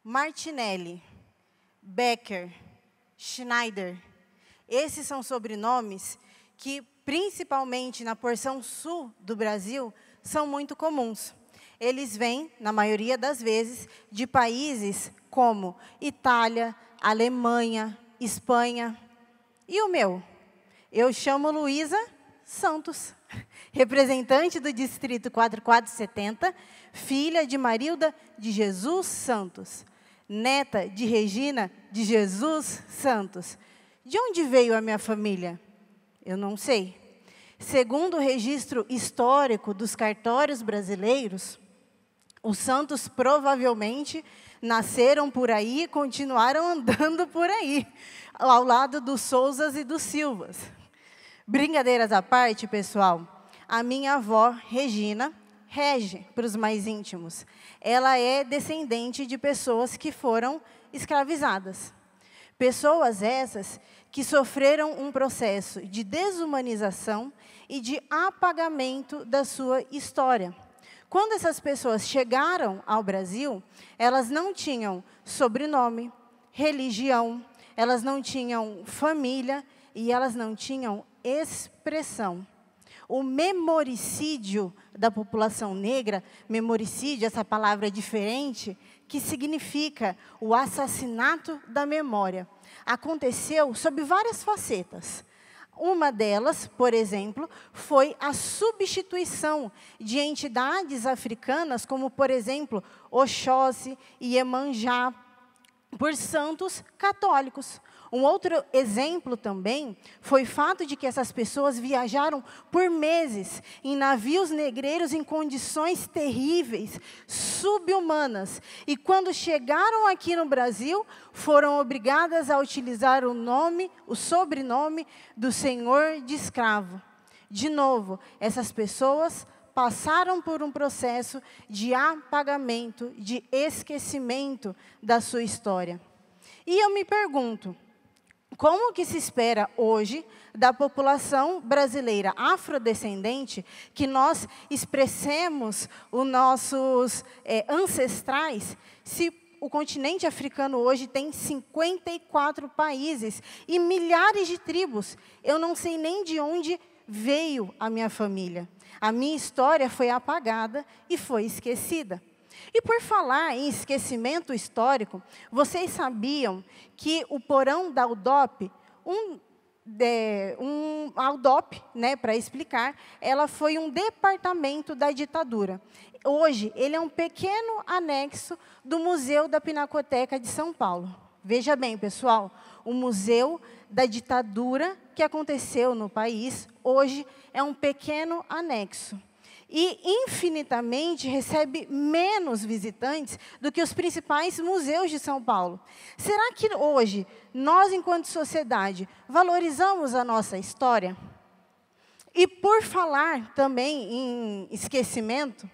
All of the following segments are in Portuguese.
Martinelli, Becker, Schneider. Esses são sobrenomes que, principalmente na porção sul do Brasil, são muito comuns. Eles vêm, na maioria das vezes, de países como Itália, Alemanha, Espanha. E o meu? Eu chamo Luísa Santos, representante do Distrito 4470, filha de Marilda de Jesus Santos, neta de Regina de Jesus Santos. De onde veio a minha família? Eu não sei. Segundo o registro histórico dos cartórios brasileiros, os Santos provavelmente nasceram por aí e continuaram andando por aí, ao lado dos Souzas e dos Silvas. Brincadeiras à parte, pessoal, a minha avó, Regina, Rege, para os mais íntimos, ela é descendente de pessoas que foram escravizadas. Pessoas essas que sofreram um processo de desumanização e de apagamento da sua história. Quando essas pessoas chegaram ao Brasil, elas não tinham sobrenome, religião, elas não tinham família e elas não tinham expressão. O memoricídio da população negra, memoricídio, essa palavra é diferente, que significa o assassinato da memória, aconteceu sob várias facetas. Uma delas, por exemplo, foi a substituição de entidades africanas, como, por exemplo, Oxóssi e Iemanjá, por santos católicos. Um outro exemplo também foi o fato de que essas pessoas viajaram por meses em navios negreiros em condições terríveis, subhumanas. E quando chegaram aqui no Brasil, foram obrigadas a utilizar o sobrenome do senhor de escravo. De novo, essas pessoas passaram por um processo de apagamento, de esquecimento da sua história. E eu me pergunto, como que se espera hoje da população brasileira afrodescendente que nós expressemos os nossos ancestrais, se o continente africano hoje tem 54 países e milhares de tribos? Eu não sei nem de onde veio a minha família. A minha história foi apagada e foi esquecida. E por falar em esquecimento histórico, vocês sabiam que o porão da UDOP, a UDOP, para explicar, ela foi um departamento da ditadura. Hoje, ele é um pequeno anexo do Museu da Pinacoteca de São Paulo. Veja bem, pessoal, o Museu da Ditadura que aconteceu no país, hoje é um pequeno anexo. E infinitamente recebe menos visitantes do que os principais museus de São Paulo. Será que hoje, nós, enquanto sociedade, valorizamos a nossa história? E por falar também em esquecimento,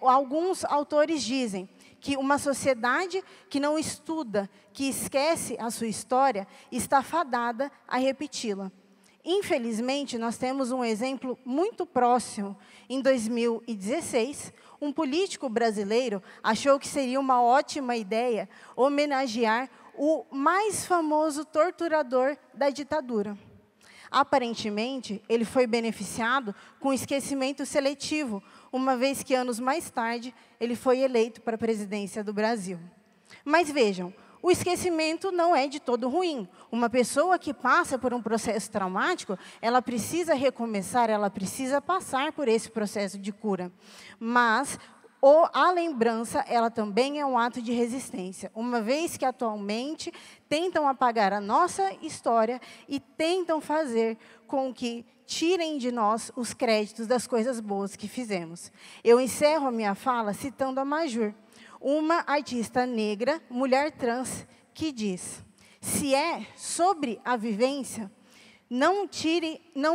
alguns autores dizem que uma sociedade que não estuda, que esquece a sua história, está fadada a repeti-la. Infelizmente, nós temos um exemplo muito próximo. Em 2016, um político brasileiro achou que seria uma ótima ideia homenagear o mais famoso torturador da ditadura. Aparentemente, ele foi beneficiado com esquecimento seletivo, uma vez que anos mais tarde, ele foi eleito para a presidência do Brasil. Mas vejam, o esquecimento não é de todo ruim. Uma pessoa que passa por um processo traumático, ela precisa recomeçar, ela precisa passar por esse processo de cura. Mas a lembrança, ela também é um ato de resistência, uma vez que atualmente tentam apagar a nossa história e tentam fazer com que tirem de nós os créditos das coisas boas que fizemos. Eu encerro a minha fala citando a Majur, uma artista negra, mulher trans, que diz: se é sobre a vivência, não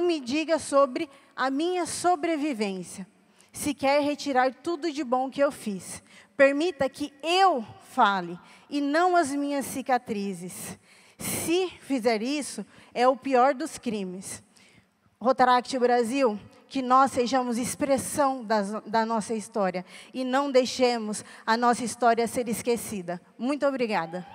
me diga sobre a minha sobrevivência. Se quer retirar tudo de bom que eu fiz, permita que eu fale e não as minhas cicatrizes. Se fizer isso, é o pior dos crimes. Rotaract Brasil, que nós sejamos expressão da nossa história e não deixemos a nossa história ser esquecida. Muito obrigada.